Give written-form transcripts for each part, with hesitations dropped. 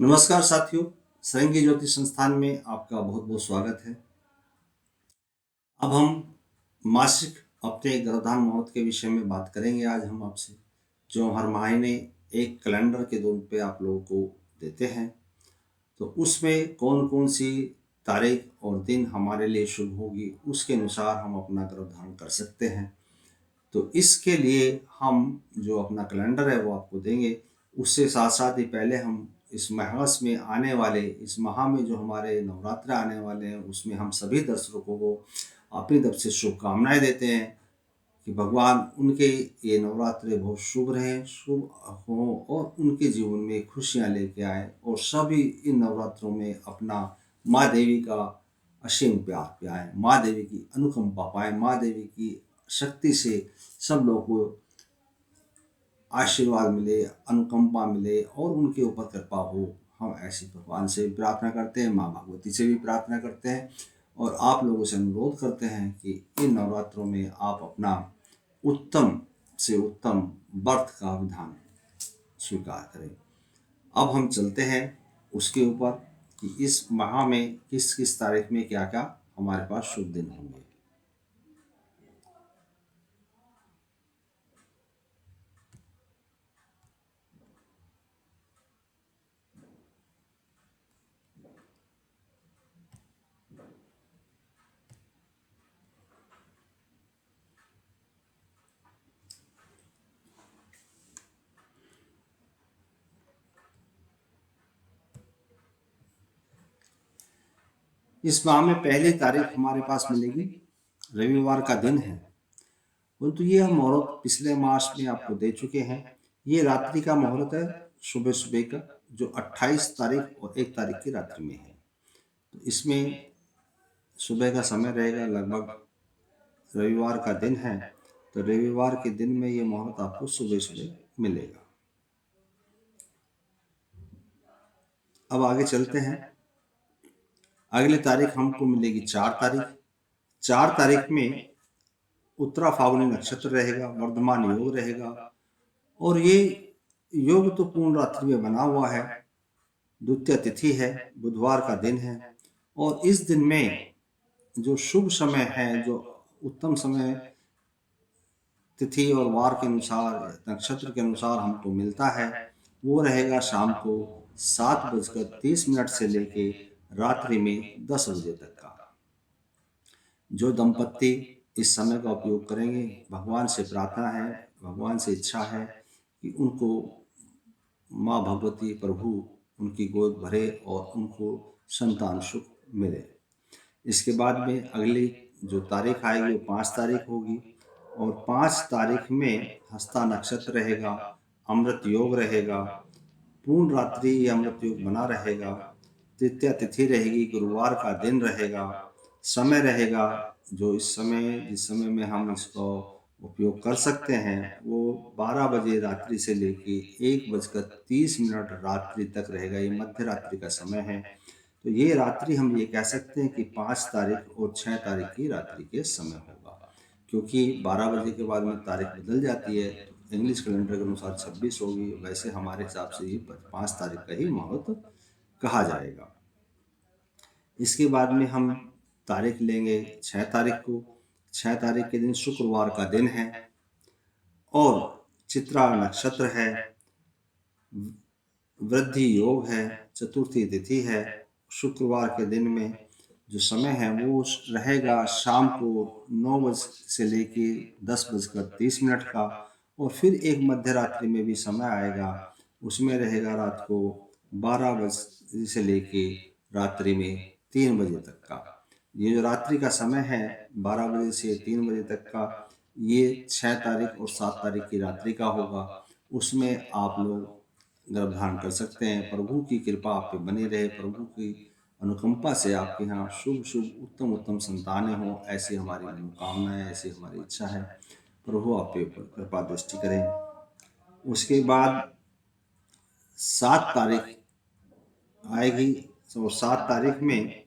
नमस्कार साथियों, सरंगी ज्योतिष संस्थान में आपका बहुत बहुत स्वागत है। अब हम मासिक अपने गर्भधारण मुहूर्त के विषय में बात करेंगे। आज हम आपसे जो हर महीने एक कैलेंडर के रूप पे आप लोगों को देते हैं, तो उसमें कौन कौन सी तारीख और दिन हमारे लिए शुभ होगी, उसके अनुसार हम अपना गर्भधारण कर सकते हैं। तो इसके लिए हम जो अपना कैलेंडर है वो आपको देंगे। उससे साथ साथ ही पहले हम इस मास में आने वाले, इस माह में जो हमारे नवरात्र आने वाले हैं, उसमें हम सभी दर्शकों को अपनी तरफ से शुभकामनाएं देते हैं कि भगवान उनके ये नवरात्रे बहुत शुभ रहें, शुभ हों और उनके जीवन में खुशियां लेके आए और सभी इन नवरात्रों में अपना माँ देवी का असीम प्यार पाएं, माँ देवी की अनुकंपा पाएं, माँ देवी की शक्ति से सब लोगों को आशीर्वाद मिले, अनुकंपा मिले और उनके ऊपर कृपा हो। हम ऐसी भगवान से भी प्रार्थना करते हैं, माँ भगवती से भी प्रार्थना करते हैं और आप लोगों से अनुरोध करते हैं कि इन नवरात्रों में आप अपना उत्तम से उत्तम व्रत का विधान स्वीकार करें। अब हम चलते हैं उसके ऊपर कि इस माह में किस किस तारीख में क्या क्या हमारे पास शुभ दिन होंगे। इस माह में पहली तारीख हमारे पास मिलेगी, रविवार का दिन है। परंतु ये हम मुहूर्त पिछले मास में आपको दे चुके हैं। ये रात्रि का मुहूर्त है, सुबह सुबह का, जो 28 तारीख और 1 तारीख की रात्रि में है। तो इसमें सुबह का समय रहेगा, लगभग रविवार का दिन है, तो रविवार के दिन में ये मुहूर्त आपको सुबह सुबह मिलेगा। अब आगे चलते हैं। अगली तारीख हमको मिलेगी 4 तारीख। 4 तारीख में उत्तरा फाल्गुनी नक्षत्र रहेगा, वर्धमान योग रहेगा और ये योग तो पूर्ण रात्रि में बना हुआ है। द्वितीय तिथि है, बुधवार का दिन है और इस दिन में जो शुभ समय है, जो उत्तम समय तिथि और वार के अनुसार, नक्षत्र के अनुसार हमको मिलता है, वो रहेगा शाम को 7:30 से लेके रात्रि में 10 बजे तक का। जो दंपत्ति इस समय का उपयोग करेंगे, भगवान से प्रार्थना है, भगवान से इच्छा है कि उनको माँ भगवती प्रभु उनकी गोद भरे और उनको संतान सुख मिले। इसके बाद में अगली जो तारीख आएगी वो 5 तारीख होगी और 5 तारीख में हस्ता नक्षत्र रहेगा, अमृत योग रहेगा, पूर्ण रात्रि ये अमृत योग बना रहेगा। तृतीया तिथि रहेगी, गुरुवार का दिन रहेगा। समय रहेगा जो इस समय, जिस समय में हम इसको उपयोग कर सकते हैं, वो 12 बजे रात्रि से लेके 1:30 रात्रि तक रहेगा। ये मध्य रात्रि का समय है। तो ये रात्रि हम ये कह सकते हैं कि 5 तारीख और 6 तारीख की रात्रि के समय होगा, क्योंकि 12 बजे के बाद में तारीख बदल जाती है। तो इंग्लिश कैलेंडर के अनुसार 26 होगी, वैसे हमारे हिसाब से ये 5 तारीख का ही मुहूर्त कहा जाएगा। इसके बाद में हम तारीख लेंगे 6 तारीख को। 6 तारीख के दिन शुक्रवार का दिन है और चित्रा नक्षत्र है, वृद्धि योग है, चतुर्थी तिथि है। शुक्रवार के दिन में जो समय है वो रहेगा शाम को 9 बजे से लेके 10:30 का और फिर एक मध्य रात्रि में भी समय आएगा, उसमें रहेगा रात को 12 बजे से लेके रात्रि में 3 बजे तक का। ये जो रात्रि का समय है 12 बजे से 3 बजे तक का, ये 6 तारीख और 7 तारीख की रात्रि का होगा। उसमें आप लोग गर्भधारण कर सकते हैं। प्रभु की कृपा आप पे बनी रहे, प्रभु की अनुकंपा से आपके यहाँ शुभ शुभ उत्तम उत्तम संतानें हों, ऐसी हमारी मनोकामना है, ऐसी हमारी इच्छा है। प्रभु आप पे ऊपर कृपा दृष्टि करें। उसके बाद 7 तारीख आएगी और 7 तारीख में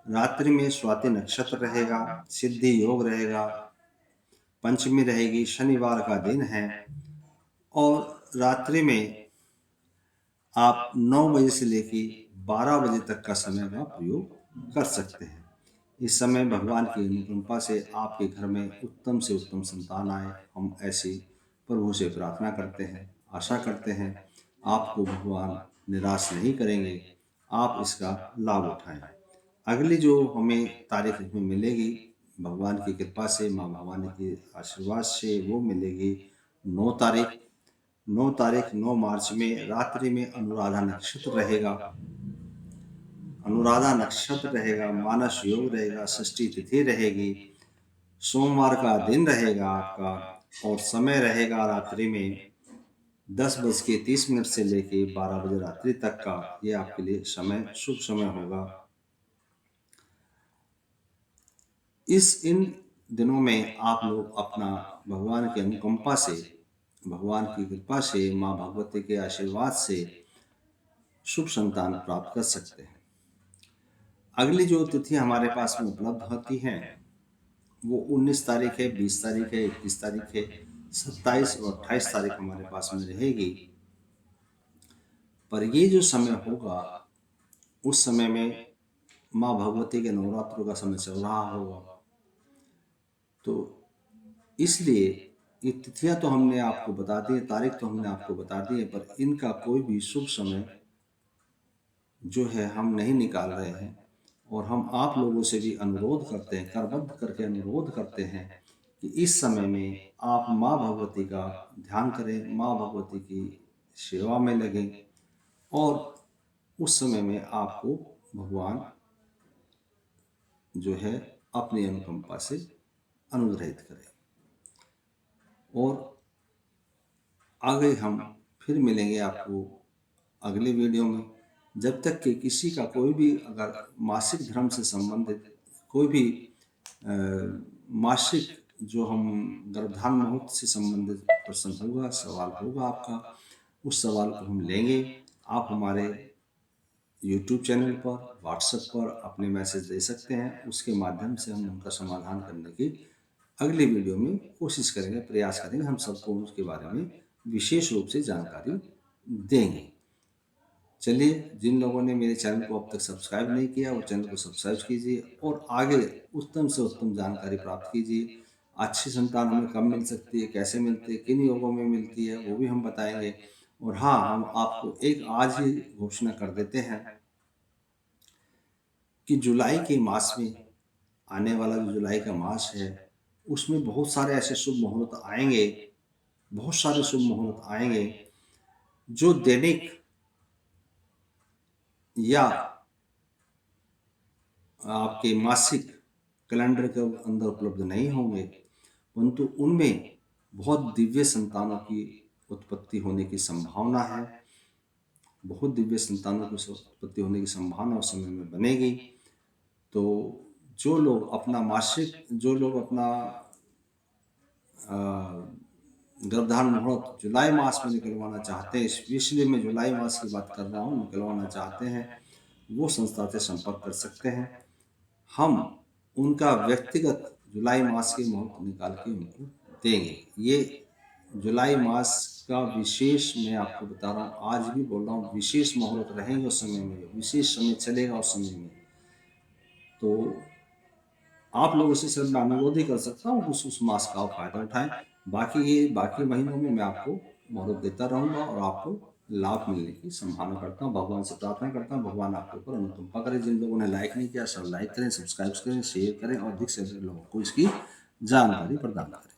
रात्रि में स्वाति नक्षत्र रहेगा, सिद्धि योग रहेगा, पंचमी रहेगी, शनिवार का दिन है और रात्रि में आप 9 बजे से लेके 12 बजे तक का समय का प्रयोग कर सकते हैं। इस समय भगवान की अनुकंपा से आपके घर में उत्तम से उत्तम संतान आए, हम ऐसी प्रभु से प्रार्थना करते हैं, आशा करते हैं आपको भगवान निराश नहीं करेंगे, आप इसका लाभ उठाएं। अगली जो हमें तारीख में मिलेगी भगवान की कृपा से, माँ भवानी के आशीर्वाद से, वो मिलेगी 9 तारीख। 9 मार्च में रात्रि में अनुराधा नक्षत्र रहेगा। अनुराधा नक्षत्र रहेगा, मानस योग रहेगा, षष्ठी तिथि रहेगी, सोमवार का दिन रहेगा आपका, और समय रहेगा रात्रि में 10:30 से लेके 12 बजे रात्रि तक का। ये आपके लिए समय शुभ समय होगा। इन दिनों में आप लोग अपना भगवान की अनुकंपा से, भगवान की कृपा से, माँ भगवती के आशीर्वाद से शुभ संतान प्राप्त कर सकते हैं। अगली जो तिथि हमारे पास में उपलब्ध होती हैं वो 19 तारीख है, 20 तारीख है, 21 तारीख है, 27 और 28 तारीख हमारे पास में रहेगी। पर ये जो समय होगा उस समय में माँ भगवती के नवरात्रों का समय चल रहा होगा, तो इसलिए ये तिथियां तो हमने आपको बता दी, तारीख तो हमने आपको बता दी है, पर इनका कोई भी शुभ समय जो है हम नहीं निकाल रहे हैं। और हम आप लोगों से भी अनुरोध करते हैं, करबद्ध करके अनुरोध करते हैं कि इस समय में आप माँ भगवती का ध्यान करें, माँ भगवती की सेवा में लगें, और उस समय में आपको भगवान जो है अपनी अनुकंपा से अनुग्रहित करें। और आगे हम फिर मिलेंगे आपको अगले वीडियो में। जब तक कि किसी का कोई भी अगर मासिक धर्म से संबंधित कोई भी मासिक जो हम गर्भधारण मुहूर्त से संबंधित प्रश्न होगा, सवाल होगा आपका, उस सवाल को हम लेंगे। आप हमारे YouTube चैनल पर, WhatsApp पर अपने मैसेज दे सकते हैं, उसके माध्यम से हम उनका समाधान करने की अगली वीडियो में कोशिश करेंगे, प्रयास करेंगे, हम सबको उसके बारे में विशेष रूप से जानकारी देंगे। चलिए, जिन लोगों ने मेरे चैनल को अब तक सब्सक्राइब नहीं किया वो चैनल को सब्सक्राइब कीजिए और आगे उत्तम से उत्तम जानकारी प्राप्त कीजिए। अच्छी संतान हमें कब मिल सकती है, कैसे मिलती है, किन योगों में मिलती है, वो भी हम बताएंगे। और हाँ, हम आपको एक आज ही घोषणा कर देते हैं कि जुलाई के मास में, आने वाला जो जुलाई का मास है, उसमें बहुत सारे ऐसे शुभ मुहूर्त आएंगे, बहुत सारे शुभ मुहूर्त आएंगे जो दैनिक या आपके मासिक कैलेंडर के अंदर उपलब्ध नहीं होंगे, परंतु उनमें बहुत दिव्य संतानों की उत्पत्ति होने की संभावना है। बहुत दिव्य संतानों की उत्पत्ति होने की संभावना उस समय में बनेगी। तो जो लोग अपना गर्भधारण मुहूर्त जुलाई मास में निकलवाना चाहते हैं, इसलिए मैं जुलाई मास की बात कर रहा हूँ, निकलवाना चाहते हैं, वो संस्था से संपर्क कर सकते हैं। हम उनका व्यक्तिगत जुलाई मास के मुहूर्त निकाल के उनको देंगे। ये जुलाई मास का विशेष, मैं आपको बता रहा हूँ, आज भी बोल रहा हूँ, विशेष मुहूर्त रहेंगे उस समय में, विशेष समय चलेगा उस समय में। तो आप लोगों से सिर्फ मैं अनुरोध ही कर सकता हूँ उस मास का फायदा उठाएं। बाकी महीनों में मैं आपको मुहूर्त देता रहूँगा और आपको लाभ मिलने की संभावना करता हूँ। भगवान से प्रार्थना करता हूँ भगवान आपके ऊपर अनुकंपा करे। जिन लोगों ने लाइक नहीं किया सब लाइक करें, सब्सक्राइब करें, शेयर करें और अधिक से अधिक लोगों को इसकी जानकारी प्रदान करें।